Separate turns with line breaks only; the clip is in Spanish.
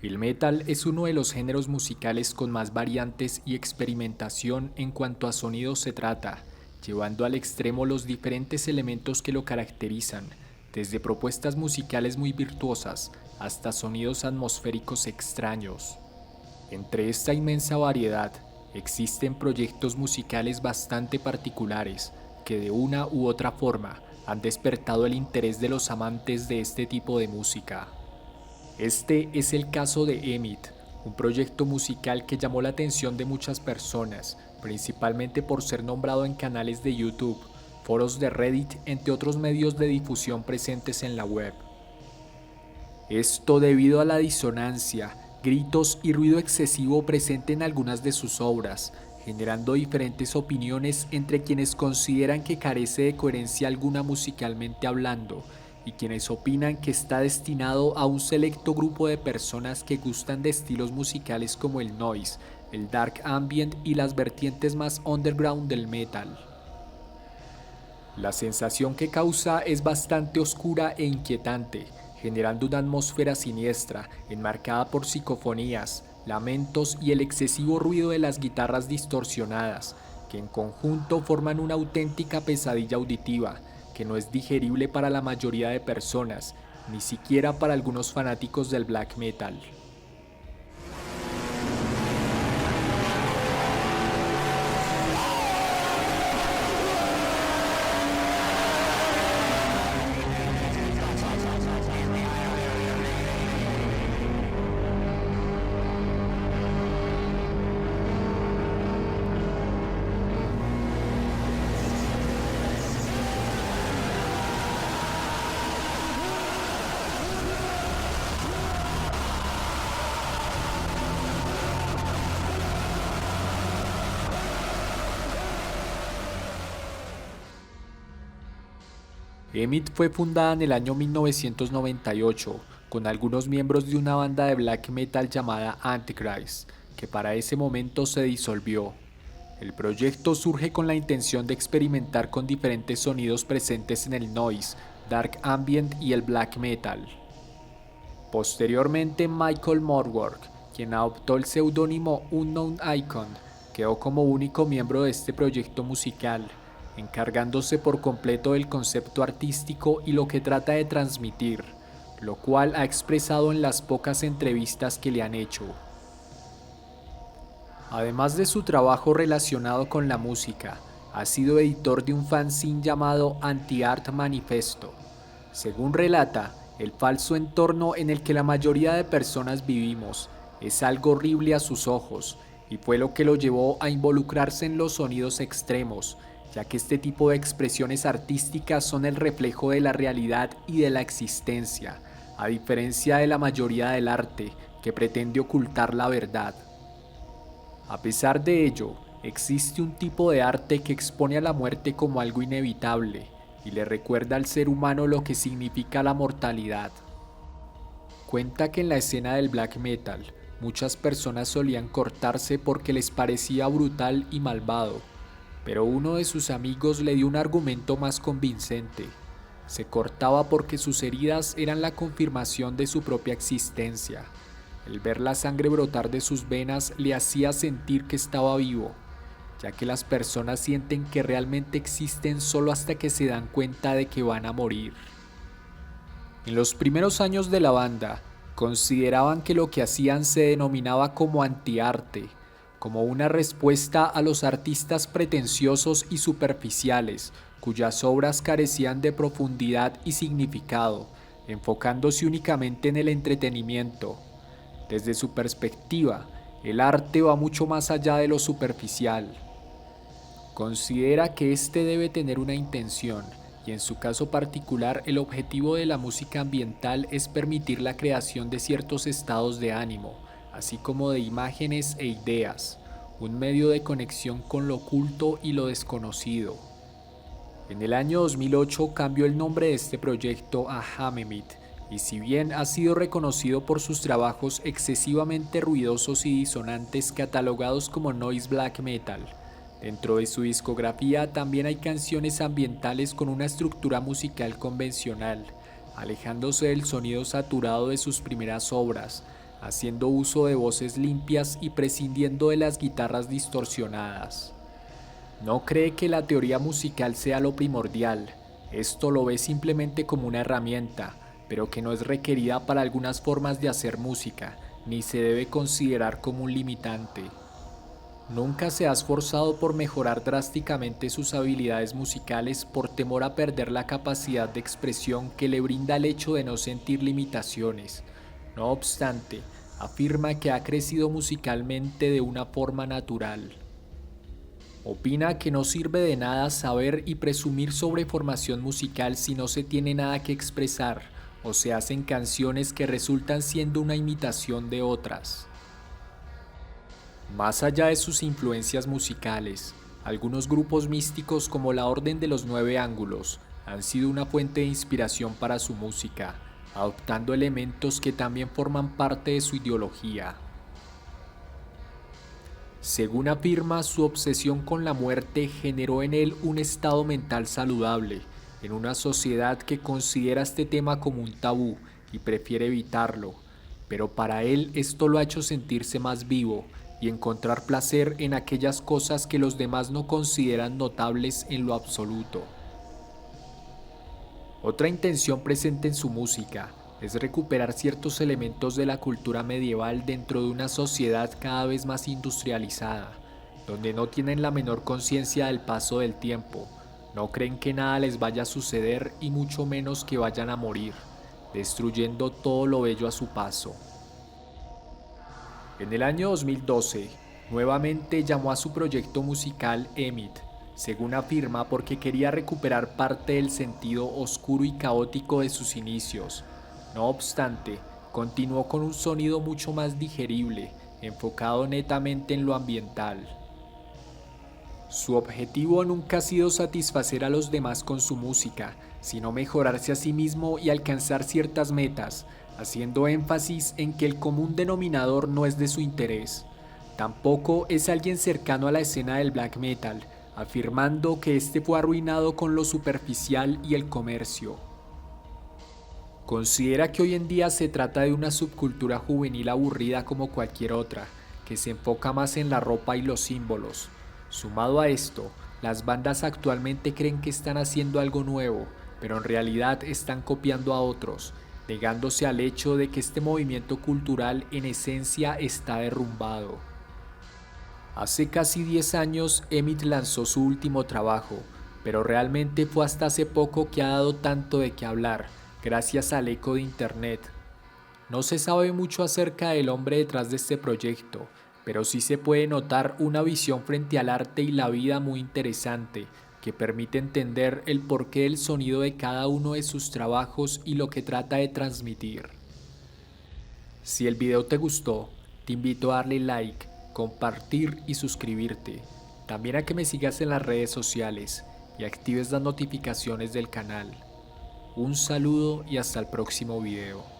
El metal es uno de los géneros musicales con más variantes y experimentación en cuanto a sonidos se trata, llevando al extremo los diferentes elementos que lo caracterizan, desde propuestas musicales muy virtuosas hasta sonidos atmosféricos extraños. Entre esta inmensa variedad, existen proyectos musicales bastante particulares que de una u otra forma han despertado el interés de los amantes de este tipo de música. Este es el caso de Emit, un proyecto musical que llamó la atención de muchas personas, principalmente por ser nombrado en canales de YouTube, foros de Reddit, entre otros medios de difusión presentes en la web. Esto debido a la disonancia, gritos y ruido excesivo presente en algunas de sus obras, generando diferentes opiniones entre quienes consideran que carece de coherencia alguna musicalmente hablando y quienes opinan que está destinado a un selecto grupo de personas que gustan de estilos musicales como el noise, el dark ambient y las vertientes más underground del metal. La sensación que causa es bastante oscura e inquietante, generando una atmósfera siniestra, enmarcada por psicofonías, lamentos y el excesivo ruido de las guitarras distorsionadas, que en conjunto forman una auténtica pesadilla auditiva, que no es digerible para la mayoría de personas, ni siquiera para algunos fanáticos del black metal. Emit fue fundada en el año 1998 con algunos miembros de una banda de black metal llamada Antichrist, que para ese momento se disolvió. El proyecto surge con la intención de experimentar con diferentes sonidos presentes en el noise, dark ambient y el black metal. Posteriormente, Michael Morwork, quien adoptó el seudónimo Unknown Icon, quedó como único miembro de este proyecto musical, encargándose por completo del concepto artístico y lo que trata de transmitir, lo cual ha expresado en las pocas entrevistas que le han hecho. Además de su trabajo relacionado con la música, ha sido editor de un fanzine llamado Anti-Art Manifesto. Según relata, el falso entorno en el que la mayoría de personas vivimos es algo horrible a sus ojos y fue lo que lo llevó a involucrarse en los sonidos extremos, ya que este tipo de expresiones artísticas son el reflejo de la realidad y de la existencia, a diferencia de la mayoría del arte que pretende ocultar la verdad. A pesar de ello, existe un tipo de arte que expone a la muerte como algo inevitable y le recuerda al ser humano lo que significa la mortalidad. Cuenta que en la escena del black metal, muchas personas solían cortarse porque les parecía brutal y malvado, pero uno de sus amigos le dio un argumento más convincente. Se cortaba porque sus heridas eran la confirmación de su propia existencia. El ver la sangre brotar de sus venas le hacía sentir que estaba vivo, ya que las personas sienten que realmente existen solo hasta que se dan cuenta de que van a morir. En los primeros años de la banda, consideraban que lo que hacían se denominaba como antiarte, como una respuesta a los artistas pretenciosos y superficiales, cuyas obras carecían de profundidad y significado, enfocándose únicamente en el entretenimiento. Desde su perspectiva, el arte va mucho más allá de lo superficial. Considera que este debe tener una intención, y en su caso particular el objetivo de la música ambiental es permitir la creación de ciertos estados de ánimo, así como de imágenes e ideas, un medio de conexión con lo oculto y lo desconocido. En el año 2008 cambió el nombre de este proyecto a Hamemit, y si bien ha sido reconocido por sus trabajos excesivamente ruidosos y disonantes catalogados como noise black metal, dentro de su discografía también hay canciones ambientales con una estructura musical convencional, alejándose del sonido saturado de sus primeras obras, haciendo uso de voces limpias y prescindiendo de las guitarras distorsionadas. No cree que la teoría musical sea lo primordial, esto lo ve simplemente como una herramienta, pero que no es requerida para algunas formas de hacer música, ni se debe considerar como un limitante. Nunca se ha esforzado por mejorar drásticamente sus habilidades musicales por temor a perder la capacidad de expresión que le brinda el hecho de no sentir limitaciones. No obstante, afirma que ha crecido musicalmente de una forma natural. Opina que no sirve de nada saber y presumir sobre formación musical si no se tiene nada que expresar o se hacen canciones que resultan siendo una imitación de otras. Más allá de sus influencias musicales, algunos grupos místicos como la Orden de los Nueve Ángulos han sido una fuente de inspiración para su música, adoptando elementos que también forman parte de su ideología. Según afirma, su obsesión con la muerte generó en él un estado mental saludable, en una sociedad que considera este tema como un tabú y prefiere evitarlo, pero para él esto lo ha hecho sentirse más vivo y encontrar placer en aquellas cosas que los demás no consideran notables en lo absoluto. Otra intención presente en su música es recuperar ciertos elementos de la cultura medieval dentro de una sociedad cada vez más industrializada, donde no tienen la menor conciencia del paso del tiempo, no creen que nada les vaya a suceder y mucho menos que vayan a morir, destruyendo todo lo bello a su paso. En el año 2012, nuevamente llamó a su proyecto musical Emmett, según afirma porque quería recuperar parte del sentido oscuro y caótico de sus inicios. No obstante, continuó con un sonido mucho más digerible, enfocado netamente en lo ambiental. Su objetivo nunca ha sido satisfacer a los demás con su música, sino mejorarse a sí mismo y alcanzar ciertas metas, haciendo énfasis en que el común denominador no es de su interés. Tampoco es alguien cercano a la escena del black metal, afirmando que este fue arruinado con lo superficial y el comercio. Considera que hoy en día se trata de una subcultura juvenil aburrida como cualquier otra, que se enfoca más en la ropa y los símbolos. Sumado a esto, las bandas actualmente creen que están haciendo algo nuevo, pero en realidad están copiando a otros, negándose al hecho de que este movimiento cultural en esencia está derrumbado. Hace casi 10 años Emmett lanzó su último trabajo, pero realmente fue hasta hace poco que ha dado tanto de qué hablar, gracias al eco de internet. No se sabe mucho acerca del hombre detrás de este proyecto, pero sí se puede notar una visión frente al arte y la vida muy interesante, que permite entender el porqué del sonido de cada uno de sus trabajos y lo que trata de transmitir. Si el video te gustó, te invito a darle like, compartir y suscribirte. También a que me sigas en las redes sociales y actives las notificaciones del canal. Un saludo y hasta el próximo video.